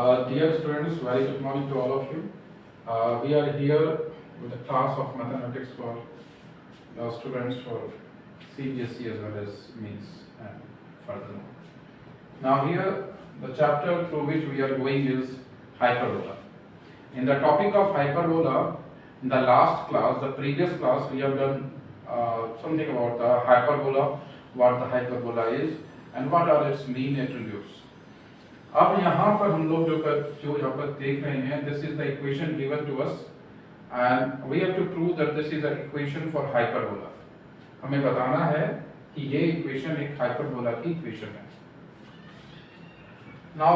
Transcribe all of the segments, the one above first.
Dear students, very good morning to all of you. We are here with a class of mathematics for students for CBSE as well as means and furthermore. Now here the chapter through which we are going is hyperbola. In the topic of hyperbola, in the last class, the previous class, we have done something about the hyperbola, what the hyperbola is and what are its main attributes. अब यहाँ पर हम लोग जो यहाँ पर देख रहे हैं, this is the equation given to us and we have to prove that this is an equation for hyperbola. हमें बताना है कि ये equation एक hyperbola की equation है. Now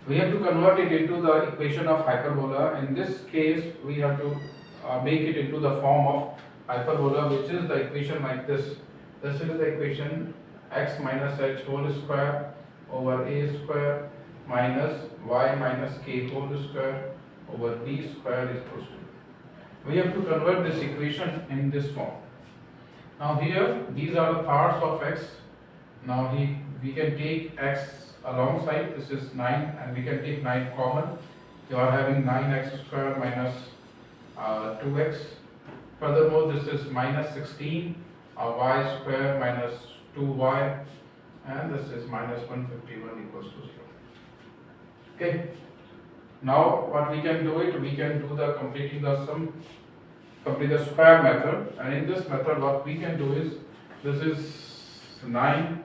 we have to convert it into the equation of hyperbola. In this case, we have to make it into the form of hyperbola, which is the equation like this. This is the equation x minus h whole square over a square minus y minus k whole square over b square is equals to. We have to convert this equation in this form. Now here these are the parts of x. Now we can take x alongside, this is 9 and we can take 9 common. You are having 9x square minus 2x. Furthermore, this is minus 16 y square minus 2y. And this is minus 151 equals to 0. Okay. Now what we can do it, we can do the complete the square method. And in this method what we can do is, this is 9,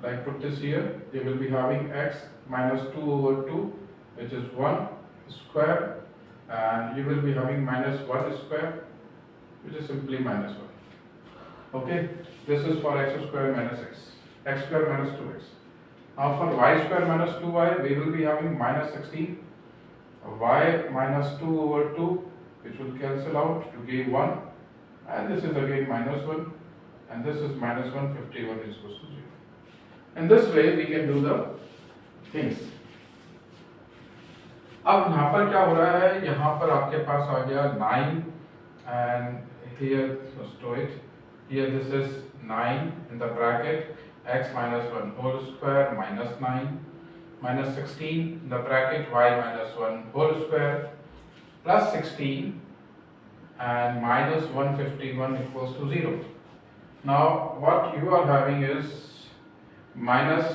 like put this here, they will be having x minus 2 over 2, which is 1 square. And you will be having minus 1 square, which is simply minus 1. Okay. This is for x square minus x square minus 2x. Now for y square minus 2y, we will be having minus 16, y minus 2 over 2, which will cancel out to give 1, and this is again minus 1, and this is minus 151 is equals to 0. In this way, we can do the things. अब यहाँ पर क्या हो रहा है, यहाँ पर आपके पास आ गया 9 and here store it. Here this is 9 in the bracket, x minus 1 whole square minus 9 minus 16 in the bracket, y minus 1 whole square plus 16 and minus 151 equals to 0. Now what you are having is minus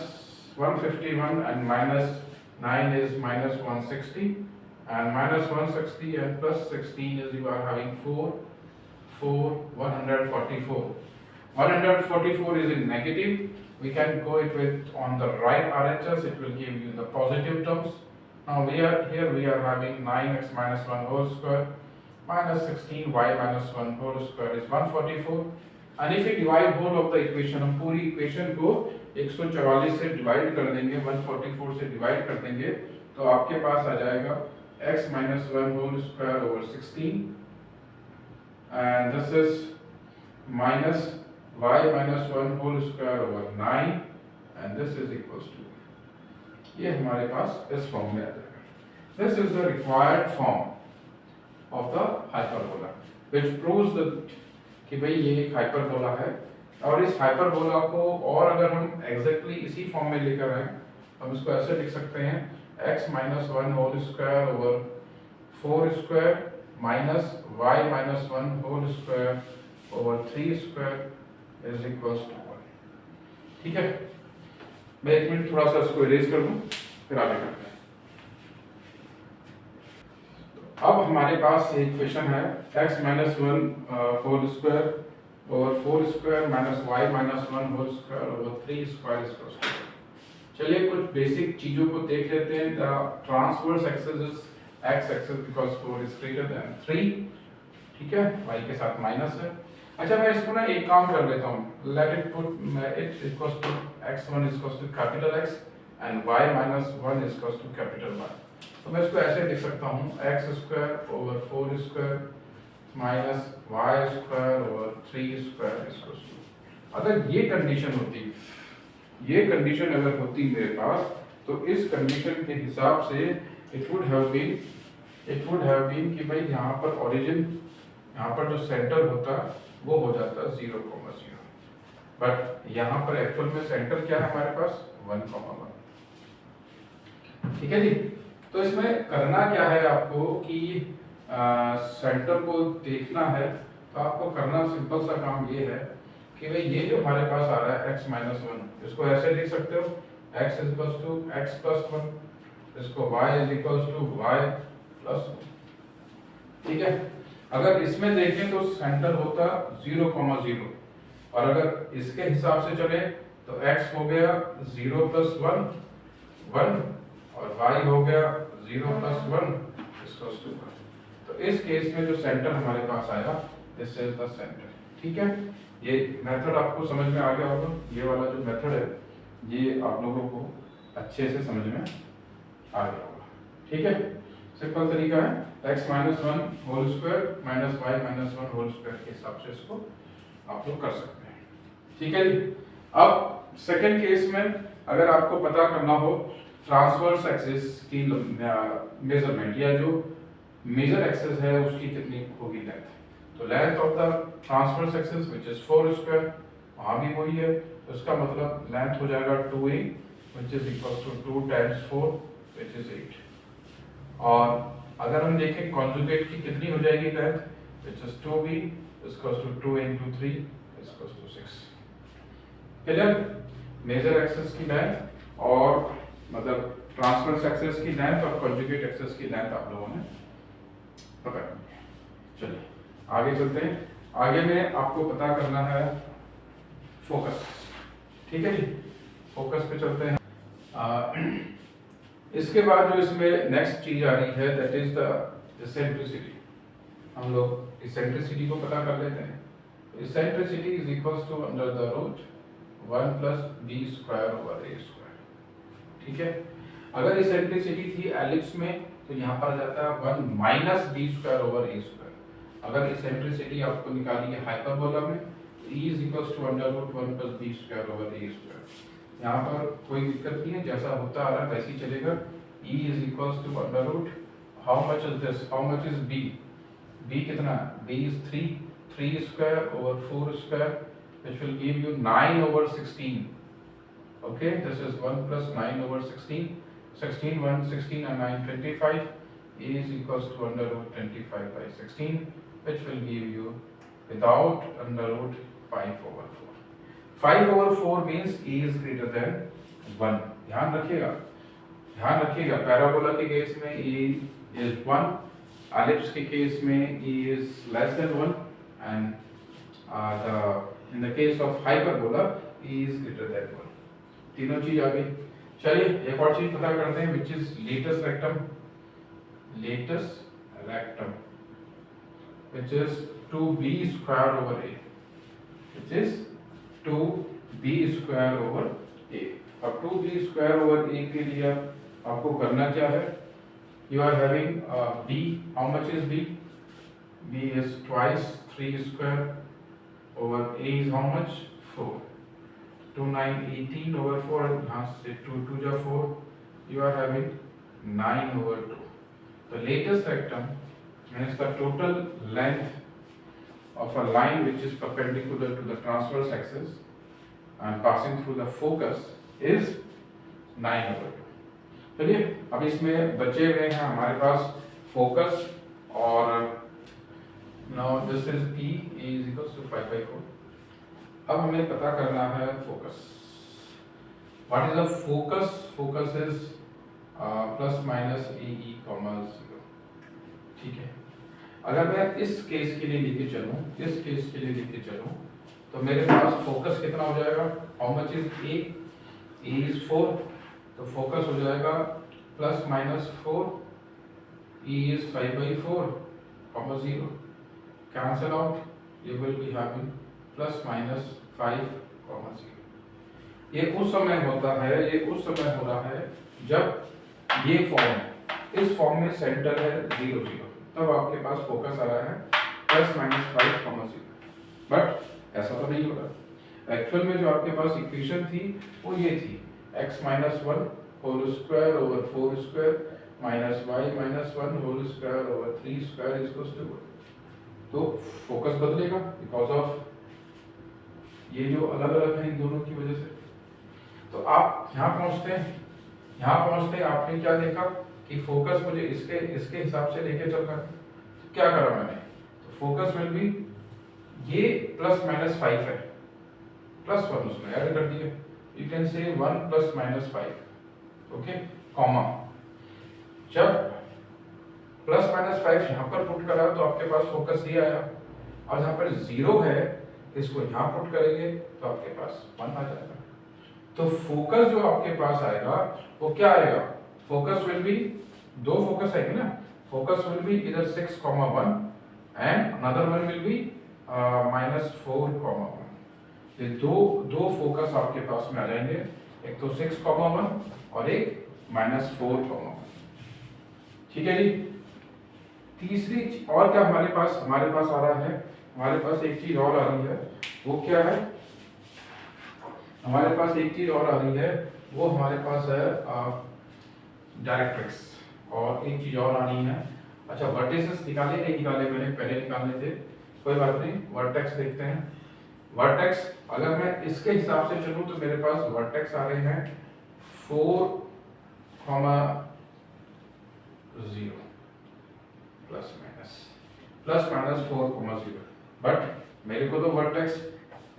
151 and minus 9 is minus 160 and minus 160 and plus 16 is you are having 144. 144 is in negative. We can go it with on the right RHS, it will give you the positive terms. Now we are having 9x minus 1 whole square minus 16 y minus 1 whole square is 144. And if we divide whole of the equation, हम पूरी equation को 144 से divide कर देंगे, 144 से divide कर देंगे, तो आपके पास आ जाएगा x minus 1 whole square over 16 and this is minus y minus 1 whole square over 9 and this is equals to, ये हमारे पास इस फॉर्म में आ जाएगा. This is the required form of the hyperbola, which proves that कि भाई ये एक hyperbola है. और इस hyperbola को और अगर हम exactly इसी फॉर्म में लेकर आए, हम इसको ऐसे लिख सकते हैं x minus 1 whole square over 4 square minus y minus 1 whole square over 3 square is equals to 1. ठीक है, मैं एक मिनट थोड़ा सा इसको इरेज कर दूं, फिर आगे करते हैं. अब हमारे पास ये इक्वेशन है x minus 1 whole square over 4 square minus y minus 1 whole square over 3 square is equals to 1. चलिए कुछ बेसिक चीजों को देख लेते हैं. The transverse axis is x axis because 4 is greater than 3. ठीक है, y के साथ माइनस है. अच्छा, मैं इसको ना एक काम कर लेता हूँ. Let it put it equals to x1 is equals to capital X and y minus 1 is equals to capital Y. तो मैं इसको ऐसे लिख सकता हूँ x square over 4 square minus y square over 3 square is equals to. अगर ये condition होती, ये कंडीशन अगर होती मेरे पास, तो इस कंडीशन के हिसाब से it would have been कि भाई यहाँ पर origin, यहाँ पर जो सेंटर होता वो हो जाता 0, 0. बट यहाँ पर एक्चुअल में सेंटर क्या है हमारे पास 1, 1. ठीक है जी। तो इसमें करना क्या है आपको कि सेंटर को देखना है, तो आपको करना सिंपल सा काम ये है कि भाई ये जो हमारे पास आ रहा है x माइनस वन, इसको ऐसे लिख सकते हो x is equal to x plus one, इसको y is equal to y plus one. ठीक है, अगर इसमें देखें तो सेंटर होता 0,0, और अगर इसके हिसाब से चले तो x हो गया 0 प्लस वन 1, और y हो गया 0 प्लस वन इसको टू 1। तो इस केस में जो सेंटर हमारे पास आएगा, दिस इज द सेंटर। ठीक है, ये मेथड आपको समझ में आ गया होगा। ये वाला जो मेथड है ये आप लोगों को अच्छे से समझ में आ गया होगा। ठीक है, सिंपल तरीका है x minus one whole square minus y minus one whole square के हिसाब से इसको आप लोग कर सकते हैं। ठीक है जी। अब सेकंड केस में अगर आपको पता करना हो ट्रांसवर्स एक्सिस की मेजरमेंट, या जो मेजर एक्सिस है उसकी कितनी होगी लेंथ, तो length of the transverse axis which is 4 square, वहां भी वही है, तो इसका मतलब लेंथ हो जाएगा 2a which is equal to 2 times 4 which is 8। और अगर हम देखें कॉन्जुगेट की कितनी हो जाएगी length, which is 2b equal to 2 into 3 equal to 6। Clear, major axis की लेंथ और मतलब ट्रांसवर्स एक्सिस की लेंथ और कॉन्जुगेट एक्सिस की लेंथ आप लोगों ने पता करनी है। चलिए आगे चलते हैं। आगे में आपको पता करना है फोकस। ठीक है जी, फोकस पे चलते हैं। इसके बाद जो इसमें नेक्स्ट चीज आ रही है दैट इज द इसेंट्रिसिटी। हम लोग इसेंट्रिसिटी को पता कर लेते हैं। Eccentricity is equals to under the root 1 plus b square over a square. ठीक है, अगर इसेंट्रिसिटी थी एलिप्स में तो यहाँ पर आ जाता है 1 minus b square over a square. अगर इसेंट्रिसिटी आपको निकाली है हाइपरबोला में तो e is equals to under root 1 plus b square over a square. यहाँ पर कोई दिक्कत नहीं है, जैसा होता आ रहा है वैसे ही चलेगा। e is equals to under root, how much is this, how much is b, b कितना है, b is 3 square over 4 square which will give you 9 over 16. Okay, this is 1 plus 9 over 16. 16, 1, 16 and 9, 25 is equals to under root 25 by 16, which will give you without under root 5 over 4. 5 over 4 means e is greater than 1. ध्यान रखिएगा, parabola के case में e is 1, ellipse के case में e is less than 1, and in the case of hyperbola e is greater than 1. तीनों चीज आ गई। चलिए एक और चीज पता करते हैं which is latest rectum which is 2b square over a, which is 2b square over a। अब 2b square over a के लिए आपको करना क्या है, you are having b, how much is b, b is twice 3 square over a is how much, 4, 2 9 18 over 4, यहाँ से 2 2 जा 4, you are having 9 over 2। The latest rectum means the total length of a line which is perpendicular to the transverse axis and passing through the focus is 9 over 2। चलिए अब इसमें बचे हुए हैं हमारे पास फोकस, और now this is P is equals to 5 by 4। अब हमें पता करना है focus. What is the focus? Focus is plus minus AE comma 0। ठीक है, अगर मैं इस केस के लिए लेके चलूं, तो मेरे पास फोकस कितना हो जाएगा, how much is A? A is 4, तो फोकस हो जाएगा plus minus 4, E is 5 by 4 comma 0। cancel out, you will be having plus minus 5 comma 0। ये उस समय हो रहा है जब ये फॉर्म है, इस फॉर्म में सेंटर है 0 0, तब आपके पास फोकस आ रहा है plus minus 5 comma 0। बट ऐसा तो नहीं हो रहा। एक्चुअल में जो आपके पास इक्वेशन थी वो ये थी x minus 1 whole square over 4 square minus y minus 1 whole square over 3 square is equals to 1। तो फोकस बदलेगा बिकॉज ऑफ ये जो अलग अलग है इन दोनों की वजह से। तो आप यहाँ पहुँचते हैं, यहाँ पहुंचते ही आपने क्या देखा कि फोकस मुझे इसके इसके हिसाब से लेके चल रहा है। क्या करा मैंने, तो फोकस विल बी ये प्लस माइनस 5 है, प्लस 1 उसमें ऐड कर दिया, you can say 1 plus minus 5, okay, comma. जब प्लस माइनस 5 यहाँ पर पुट करा तो आपके पास फोकस ये आया, और जहाँ पर 0 है इसको यहाँ पुट करेंगे तो आपके पास 1 आ जाएगा। तो फोकस जो आपके पास आएगा वो क्या आएगा, फोकस विल बी, दो फोकस आएंगे ना, फोकस विल बी इधर 6,1 and another one will be -4,1। ये दो फोकस आपके पास में आ जाएंगे, एक तो 6,1 और एक -4,1। ठीक है जी। तीसरी और क्या हमारे पास आ रहा है, हमारे पास एक चीज और आ रही है, वो क्या है, हमारे पास एक चीज और आ रही है, वो हमारे पास है डायरेक्ट्रिक्स, और एक चीज और आनी है। अच्छा, वर्टिसेस निकाले नहीं निकाले, मैंने पहले निकालने थे, कोई बात नहीं, वर्टेक्स देखते हैं। वर्टेक्स अगर मैं इसके हिसाब से चलूं तो मेरे पास वर्टेक्स आ रहे हैं 4,0 प्लस माइनस 4,0, बट मेरे को तो वर्टेक्स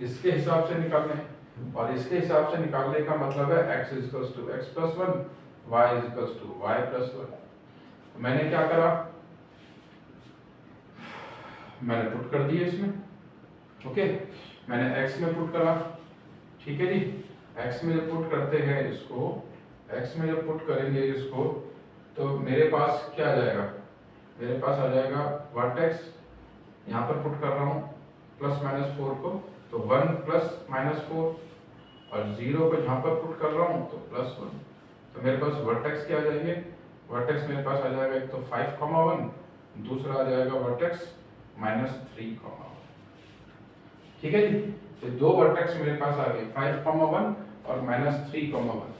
इसके हिसाब से निकालने हैं, और इसके हिसाब से निकालने का मतलब है x equals to x plus 1, y equals to y plus 1। मैंने क्या करा, मैंने पुट कर दिया इसमें, ओके, मैंने x में पुट करा, ठीक है जी। x में जब पुट करते हैं इसको, x में जब पुट करेंगे इसको, तो मेरे पास क्या आ जाएगा, मेरे पास आ जाएगा वर्टेक्स, यहाँ पर पुट कर रहा हूँ प्लस माइनस 4 को, तो 1 प्लस माइनस 4, और 0 को जहाँ पर पुट कर रहा हूँ तो प्लस 1। तो मेरे पास वर्टेक्स क्या आ जाएंगे, वर्टेक्स मेरे पास आ जाएगा एक तो 5,1, दूसरा आ जाएगा वर्टेक्स -3,1। ठीक है जी। तो दो वर्टेक्स मेरे पास आ गए, 5,1 और -3,1।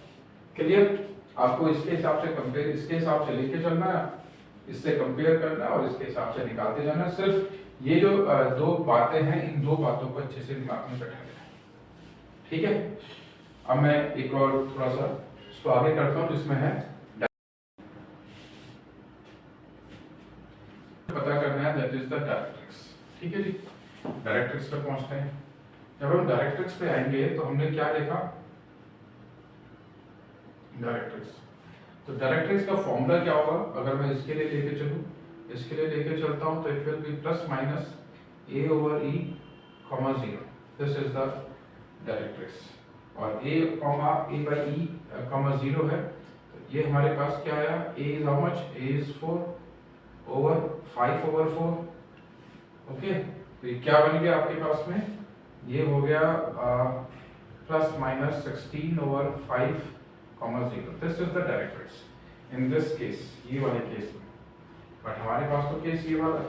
क्लियर। आपको इसके हिसाब से कंपेयर, इसके हिसाब से लेके चलना है, इससे कंपेयर करना है और इसके हिसाब से निकालते जाना। सिर्फ ये जो दो बातें हैं, इन दो बातों को अच्छे से दिमाग में बैठा लेना, ठीक है। अब मैं एक और थोड़ा सा इसको आगे करता हूँ, जिसमें है पता करना है, दैट इज द डायरेक्ट्रिक्स। ठीक है जी, डायरेक्ट्रिक्स पे पहुंचते हैं। जब हम डायरेक्ट्रिक्स पे आएंगे तो हमने क्या देखा, डायरेक्ट्रिक्स, तो डायरेक्ट्रिक्स का फॉर्मूला क्या होगा, अगर मैं इसके लिए लेके चलूं, इसके लिए लेके चलता हूं तो it will B plus minus a over e, 0। This is the directrix, और a by e, 0 है, तो ये हमारे पास क्या आया, a is how much, a is 4 over 5 over 4, okay. तो ये क्या बन गया आपके पास में, ये हो गया plus minus 16 over 5, 0। This is the directrix in this case, ये वाले केस में। बट हमारे पास तो केस ये वाला है,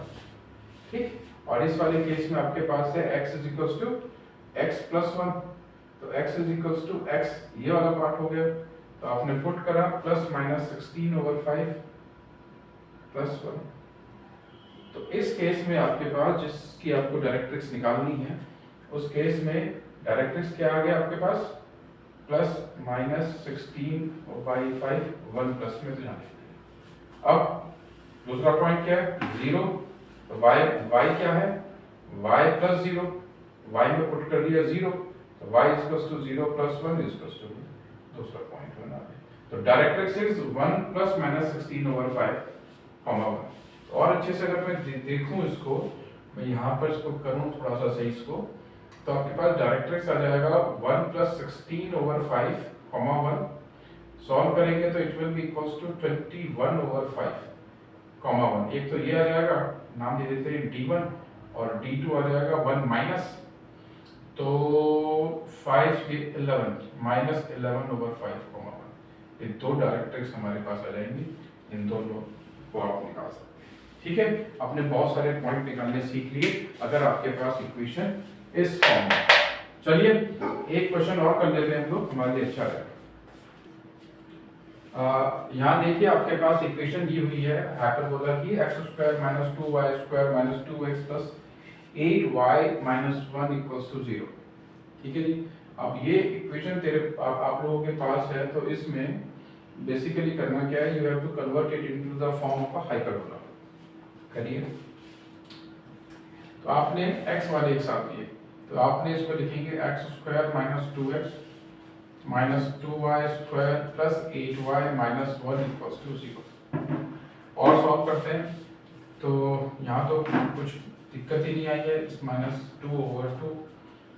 ठीक। और इस वाले केस में आपके पास है x is equals to x plus 1, तो x is equals to x, ये वाला पार्ट हो गया, तो आपने पुट करा प्लस माइनस 16 over 5 प्लस 1। तो इस केस में आपके पास, जिसकी आपको डायरेक्ट्रिक्स निकालनी है, उस केस में डायरेक्ट्रिक्स क्या आ गया आपके पास, प्लस माइनस 16/5, 1 प्लस में तो जाने। अब दूसरा पॉइंट क्या है, 0, तो y क्या है, y प्लस 0, y में पुट कर दिया 0, तो y equals to 0 plus 1 equals to, दूसरा पॉइंट बना दे। तो directrix is 1 plus minus 16 over 5, 1। और अच्छे से अगर मैं देखूं इसको, मैं यहाँ पर इसको करूँ थोड़ा सा सही इसको, तो आपके पास डायरेक्ट्रिक्स आ जाएगा 1 प्लस 16 over 5, 1। सॉल्व करेंगे तो it will be equals to 21 over 5, 1। एक तो ये आ जाएगा, नाम दे देते हैं d1, और d2 आ जाएगा 1 माइनस, तो 5 11 माइनस 11 over 5, 1। ये दो डायरेक्ट्रिक्स हमारे पास आ जाएंगी, इन दोनों को आप निकाल सकते हैं। ठीक है, आपने बहुत सारे पॉइंट निकालने सीख लिए अगर आपके पास इक्वेशन इस फॉर्म में। चलिए एक क्वेश्चन और कर लेते हैं हम लोग, हमारे लिए अच्छा रहेगा। यहाँ देखिए आपके पास इक्वेशन दी हुई है हाइपरबोला की, x² - 2y² - 2x + 8y - 1 = 0। ठीक है जी। अब ये इक्वेशन आप लोगों के पास है, तो इसमें बेसिकली करना क्या है, you have to convert it into the form of a hyperbola. करिए। तो आपने x वाले एक साथ लिए, तो आपने इसको लिखेंगे x square minus 2x minus 2y square plus 8y minus 1 equals to 0। और सॉल्व करते हैं, तो यहाँ तो कुछ दिक्कत ही नहीं आई है। इस minus 2/2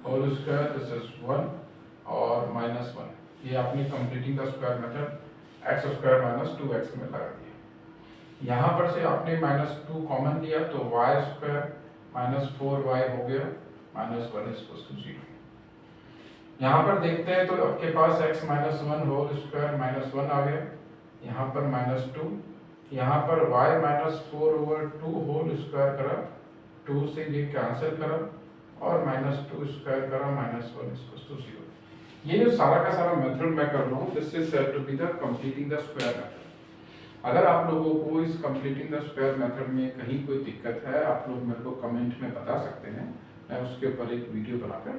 whole square this is 1 और माइनस 1, ये आपने completing the square method x square minus 2x में लगा दिया। यहाँ पर से आपने माइनस 2 कॉमन लिया, तो y स्क्वायर माइनस 4y हो गया माइनस 1 इक्वल्स टू 0। यहाँ पर देखते हैं तो आपके पास x minus 1 whole square minus 1 आ गया, यहाँ पर माइनस 2, यहाँ पर y माइनस 4/2 होल स्क्वायर करा, 2 से ये कैंसिल करा और माइनस 2 स्क्वायर करा माइनस 1 इक्वल्स टू 0। ये जो सारा का सारा मेथड मैं कर रहा हूँ, this is said to be the completing the square method. अगर आप लोगों को इस कंप्लीटिंग द स्क्वायर मेथड में कहीं कोई दिक्कत है, आप लोग मेरे को कमेंट में बता सकते हैं, मैं उसके ऊपर एक वीडियो बनाकर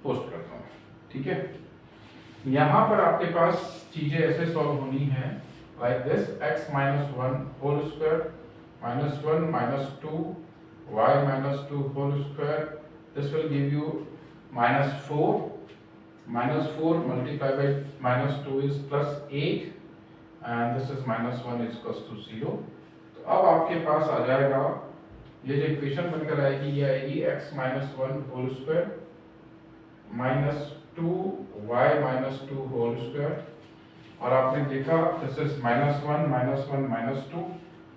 पोस्ट करता हूँ, ठीक है। यहाँ पर आपके पास चीजें ऐसे सॉल्व होनी है like this, x minus 1 whole square minus 1 minus 2 y minus 2 whole square, this will give you minus 4 multiplied by minus 2 is plus 8 and this is minus 1 is equals to 0। तो अब आपके पास आ जाएगा, ये जो इक्वेशन बनकर आएगी ये आएगी x minus 1 whole square minus 2y minus 2 whole square, और आपने देखा दिस इज माइनस 1 माइनस 2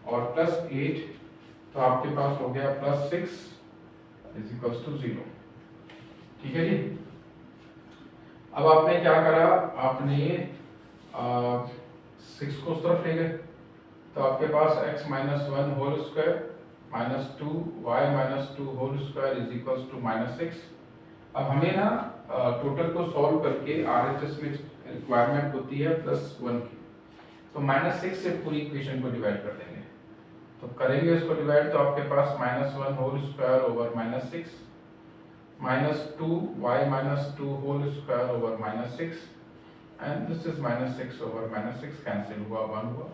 और प्लस 8, तो आपके पास हो गया प्लस 6 इज इक्वल्स टू 0, ठीक है जी। अब आपने क्या करा, आपने 6 को उस तरफ ले गए, तो आपके पास x minus 1 whole square minus 2 y minus 2 whole square is equals to minus 6। अब हमें ना टोटल को सॉल्व करके RHS में रिक्वायरमेंट होती है प्लस 1 की, तो माइनस 6 से पूरी इक्वेशन को डिवाइड कर देंगे। तो करेंगे इसको डिवाइड, तो आपके पास minus 1 whole square over minus 6 minus 2y minus 2 whole square over minus 6 and this is minus 6 over minus 6 cancel हुआ, 1 हुआ।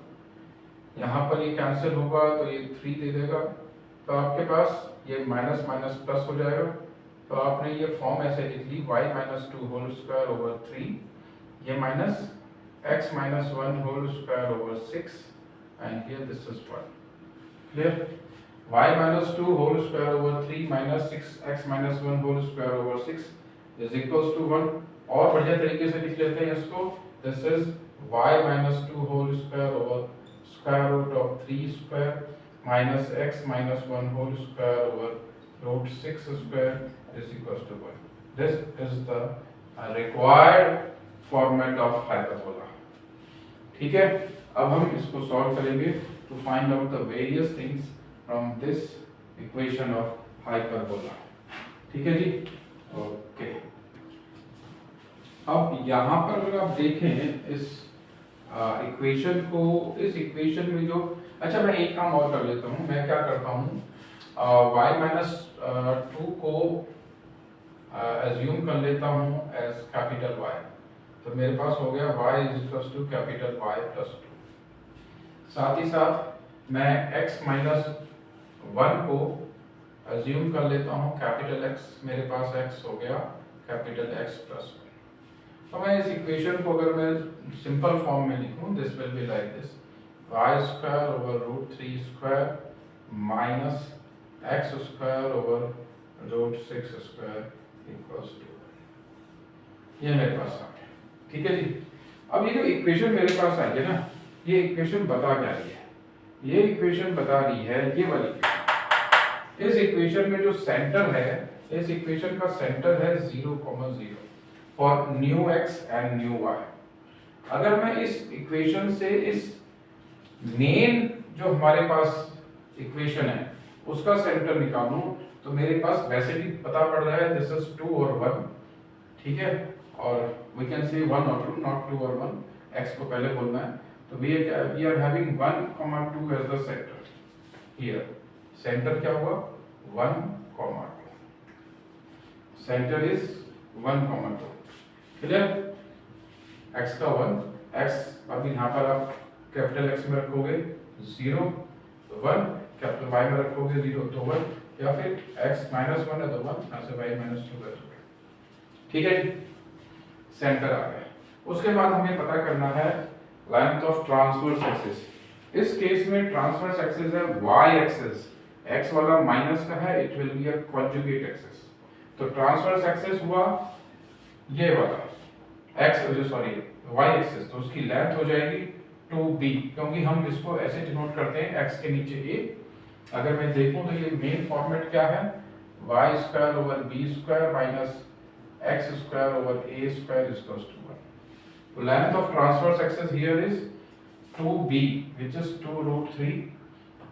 यहाँ पर ये कैंसिल होगा तो ये 3 दे देगा, तो आपके पास ये माइनस माइनस प्लस हो जाएगा। तो आपने ये फॉर्म ऐसे लिख ली y minus 2 whole square over 3, ये minus x minus 1 whole square over 6 and here this is 1। Clear? y minus 2 whole square over 3 minus 6x minus 1 whole square over 6 is equals to 1। और बढ़िया तरीके से लिख लेते हैं इसको, this is y minus 2 whole square over square root of 3 square minus x minus 1 whole square over root 6 square is equals to 1। This is the required format of hyperbola, ठीक है। अब हम इसको सॉल्व करेंगे to find out the various things from this equation of hyperbola, ठीक है जी, okay. अब यहाँ पर अगर आप देखें इस इक्वेशन को, इस इक्वेशन में जो, अच्छा मैं एक काम और कर लेता हूँ, मैं क्या करता हूँ, y माइनस 2 को एज्यूम कर लेता हूँ एज कैपिटल Y, तो मेरे पास हो गया y is equals to capital Y plus 2। साथ ही साथ मैं x माइनस 1 को एज्यूम कर लेता हूँ कैपिटल X, मेरे पास x हो गया कैपिटल X प्लस 1। तो मैं इस इक्वेशन को अगर मैं सिंपल फॉर्म में लिखूं, this will be like this, y square over root 3 square minus x square over root 6 square equals to, ये मेरे पास आ गया, ठीक है जी। अब ये जो इक्वेशन मेरे पास आई है ना, ये इक्वेशन बता क्या रही है, ये इक्वेशन बता रही है ये वाली इक्वेशन। इस इक्वेशन में जो सेंटर है, इस इक्वेशन का सेंटर है 0,0 for new x and new y। अगर मैं इस इक्वेशन से इस मेन जो हमारे पास इक्वेशन है उसका सेंटर निकालूं, तो मेरे पास वैसे भी पता पड़ रहा है दिस इज 2 और 1, ठीक है, और वी कैन से 1 और 2 नॉट 2 और 1, x को पहले बोलना है। तो we are having 1,2 as the center here. Center क्या हुआ 1,2, सेंटर इज 1,2, क्लियर, x का 1 x अभी यहाँ पर आप कैपिटल X में रखोगे 0 तो 1, कैपिटल Y में रखोगे 0 तो 1, या फिर x -1 है तो 1, यहाँ से y -2 है तो 2। ठीक है जी, सेंटर आ गया। उसके बाद हमें पता करना है लेंथ ऑफ ट्रांसवर्स एक्सिस। इस केस में ट्रांसवर्स एक्सिस है y एक्सिस, x वाला माइनस का है, it will be a conjugate axis. तो ट्रांसवर्स एक्सिस हुआ ये वाला y एक्सिस, तो उसकी लेंथ हो जाएगी 2b, क्योंकि हम इसको ऐसे डिनोट करते हैं x के नीचे a। अगर मैं देखूं तो ये मेन फॉर्मेट क्या है, y² over b² minus x² over a² equals to 1। तो length of transverse axis here is 2b which is 2√3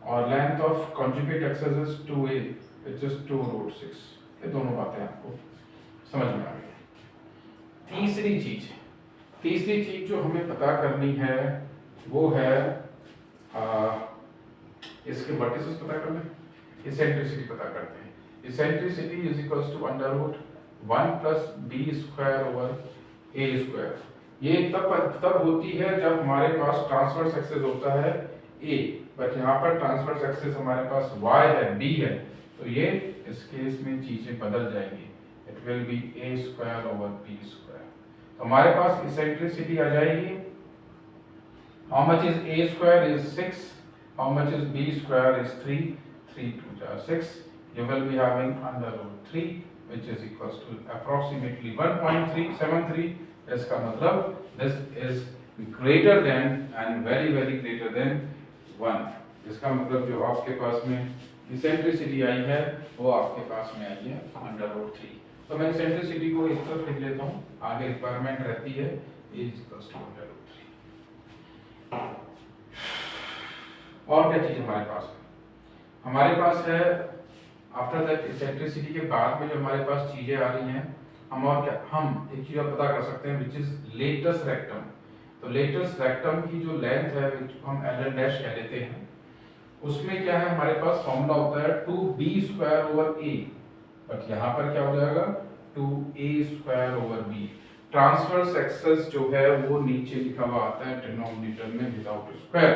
और length of conjugate axis is 2a which is 2√6। ये दोनों बातें आपको समझ में आ गई। तीसरी चीज जो हमें पता करनी है वो है इसके वर्टिसेस पता करने, इसेंट्रिसिटी पता करते हैं। Eccentricity is equals to √1 plus b² over a²। ये तब होती है जब हमारे पास ट्रांसवर्स एक्सिस होता है a, बट यहाँ पर ट्रांसवर्स एक्सिस हमारे पास y है, b है, तो ये इस केस में चीजें बदल जाएंगी, it will B a² over b²। तो हमारे पास इसेंट्रिसिटी आ जाएगी, how much is a² is 6, how much is b² is 3, 3 2 6, you will be having √3 which is equals to approximately 1.373। इसका मतलब this is greater than and very greater than 1। इसका मतलब जो आपके पास में इसेंट्रिसिटी आई है वो आपके पास में आई है √3। तो मैं इसेंट्रिसिटी को इस तरफ लिख लेता हूँ, आगे रिक्वायरमेंट रहती है a इक्वल्स टू √3। और क्या चीज हमारे पास है, हमारे पास है आफ्टर दैट इसेंट्रिसिटी के बाद में जो हमारे पास चीजें आ रही हैं, हम एक चीज और पता कर सकते हैं विच इज लेटस रेक्टम। तो लेटस रेक्टम की जो लेंथ है विच हम L डैश कह लेते हैं, उसमें क्या है हमारे पास फॉर्मूला होता है 2b² ओवर a, बट यहाँ पर क्या हो जाएगा 2a² over b। Transverse axis जो है वो नीचे लिखा हुआ आता है डिनोमिनेटर में without square.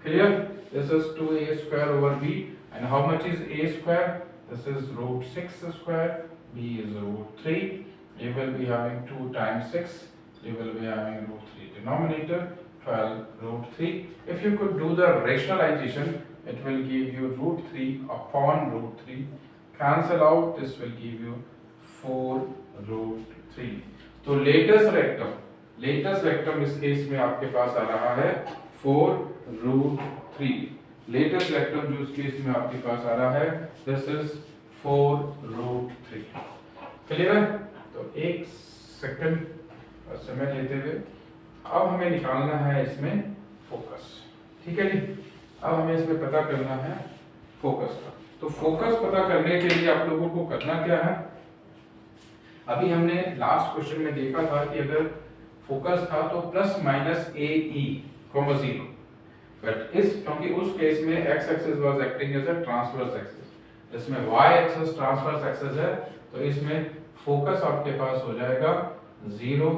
Clear, this is 2a² over b and how much is a², this is √6², b is √3, you will be having 2 times 6, you will be having √3 denominator, 12√3। if you could do the rationalization it will give you √3 upon √3, cancel out, this will give you 4√3। तो latus rectum इस case में आपके पास आ रहा है 4√3। Latus rectum जो इस case में आपके पास आ रहा है दिस इज 4√3। क्लियर है? तो एक सेकंड समय लेते हुए अब हमें निकालना है इसमें फोकस। ठीक है जी, अब हमें इसमें पता करना है फोकस का। तो फोकस पता करने के लिए आप लोगों को करना क्या है, अभी हमने लास्ट क्वेश्चन में देखा था कि अगर फोकस था तो ±AE, 0, बट क्योंकि उस केस में x axis was acting as a transverse axis, इसमें y एक्सिस ट्रांसवर्स एक्सिस है, तो इसमें फोकस आपके पास हो जाएगा 0,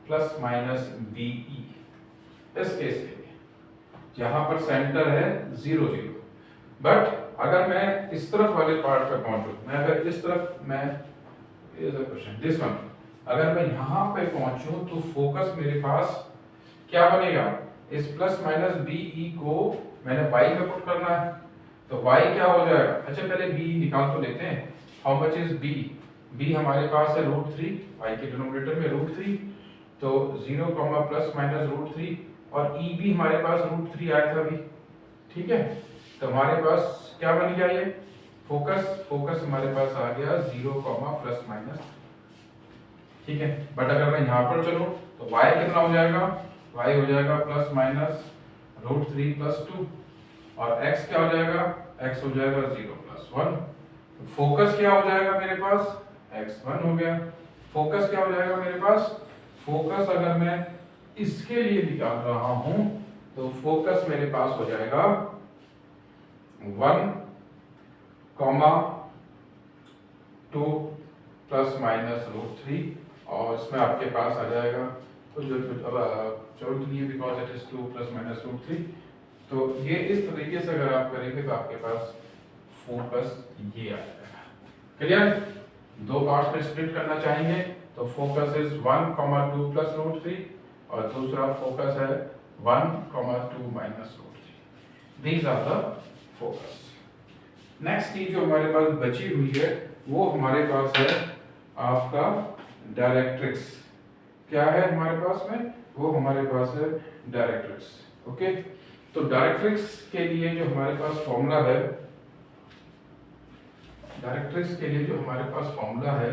±BE। इस केस में यहाँ पर सेंटर है 0 0, बट अगर मैं इस तरफ वाले पार्ट पे पहुंचूं, मैं अगर इस तरफ दिस वन, अगर मैं यहाँ पे पहुंचूं तो फोकस मेरे पास क्या बनेगा, इस ±BE को मैंने y में पुट करना है, तो y क्या हो जाएगा, अच्छा पहले b निकाल तो लेते हैं। How much is b, b हमारे पास है √3, y के डिनोमिनेटर में √3, तो 0, ±√3, और e भी हमारे पास √3 आया था अभी। ठीक है, तो हमारे पास क्या बन गया ये फोकस हमारे पास आ गया 0, ठीक है, बट अगर मैं यहाँ पर चलूँ तो y कितना हो जाएगा, y हो जाएगा ±√3 + 2, और x क्या हो जाएगा, x हो जाएगा 0 + 1। फोकस क्या हो जाएगा मेरे पास, x1 हो गया। फोकस क्या हो जाएगा मेरे पास, फोकस अगर मैं इसके लिए निकाल रहा हूं तो फोकस मेरे पास हो जाएगा 1, 2 ± √3, और इसमें आपके पास आ जाएगा तो जो जरूरत नहीं है because it is 2 plus minus root 3। तो ये इस तरीके से अगर आप करेंगे तो आपके पास फोकस ये आ जाएगा। क्लियर? दो पार्ट्स में स्प्लिट करना चाहेंगे तो फोकस इज 1,2 प्लस रूट 3 और दूसरा फोकस है 1,2 minus root 3। These are the focus. Next चीज जो हमारे पास बची हुई है वो हमारे पास है आपका डायरेक्ट्रिक्स। क्या है हमारे पास में? वो हमारे पास है डायरेक्ट्रिक्स। ओके, तो डायरेक्ट्रिक्स के लिए जो हमारे पास फॉर्मूला है, डायरेक्ट्रिक्स के लिए जो हमारे पास फॉर्मूला है,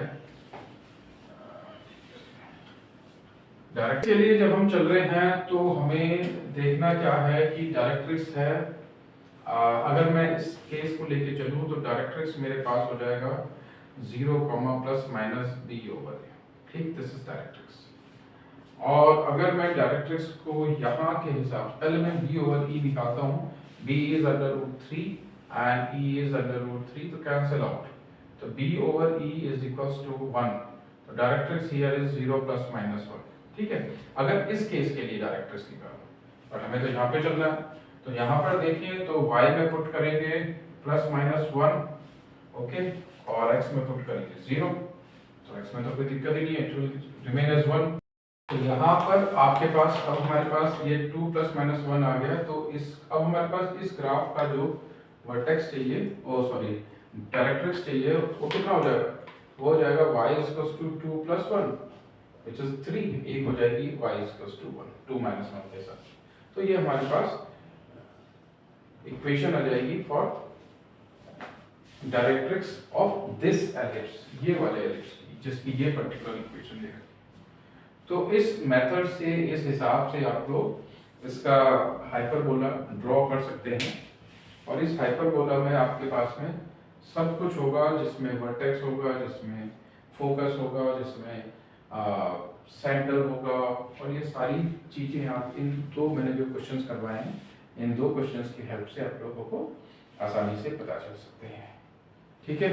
डायरेक्ट के लिए जब हम चल रहे हैं तो हमें देखना क्या है कि डायरेक्ट्रिक्स है, अगर मैं इस केस को लेके चलूं तो डायरेक्ट्रिक्स मेरे पास हो जाएगा 0, प्लस माइनस बी ओवर ए। ठीक, दिस इज डायरेक्ट्रिक्स। और अगर मैं डायरेक्ट्रिक्स को यहाँ के हिसाब से पहले मैं बी ओवर ई निकालता हूँ, b is under root 3 and e is under root 3, तो कैंसिल आउट, तो b over e is equals to 1, तो directrix here is 0 plus minus 1। ठीक है, अगर इस केस के लिए डायरेक्ट्रिक्स निकालो, और हमें तो यहाँ पे चलना है, तो यहाँ पर देखिए तो y में पुट करेंगे प्लस माइनस 1, ओके, और x में पुट करेंगे 0, तो x में तो कोई दिक्कत ही नहीं है, इट विल रिमेन एज 1। तो यहाँ पर आपके पास अब हमारे पास ये 2 प्लस माइनस 1 आ गया, तो इस अब हमारे पास इस ग्राफ का जो वर्टेक्स चाहिए, ओ सॉरी डायरेक्ट्रिक्स चाहिए, वो कितना हो जाएगा? वो हो जाएगा y equals to 2 plus 1 which is 3, एक हो जाएगी y इक्वल्स टू 1, 2 माइनस 1 के साथ। तो ये हमारे पास इक्वेशन आ जाएगी for directrix of this ellipse, ये वाले एलिप्स जिसकी ये पर्टिकुलर इक्वेशन है। तो इस मेथड से, इस हिसाब से आप लोग इसका हाइपरबोला ड्रॉ कर सकते हैं, और इस हाइपरबोला में आपके पास में सब कुछ होगा, जिसमें वर्टेक्स होगा, जिसमें फोकस होगा, जिसमें सेंटर होगा, और ये सारी चीजें आप इन दो मैंने जो क्वेश्चंस करवाए हैं, इन दो क्वेश्चंस की हेल्प से आप लोगों को आसानी से पता चल सकते हैं। ठीक है।